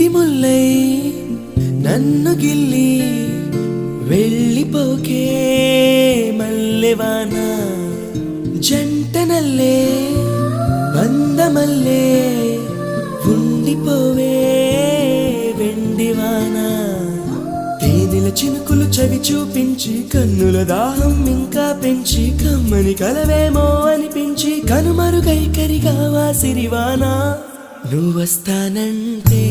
ముల్లై నన్ను గిల్లి వెళ్ళిపోకే మల్లెవాన జంటనల్లే బందమల్లే ఉండిపోవే వెండివాన తేనెల చినుకులు చవి చూపించి కన్నుల దాహం ఇంకా పెంచి కమ్మని కలవేమో అనిపించి కనుమరుగై కరిగావా సిరివానా నువ్వొస్తానంటే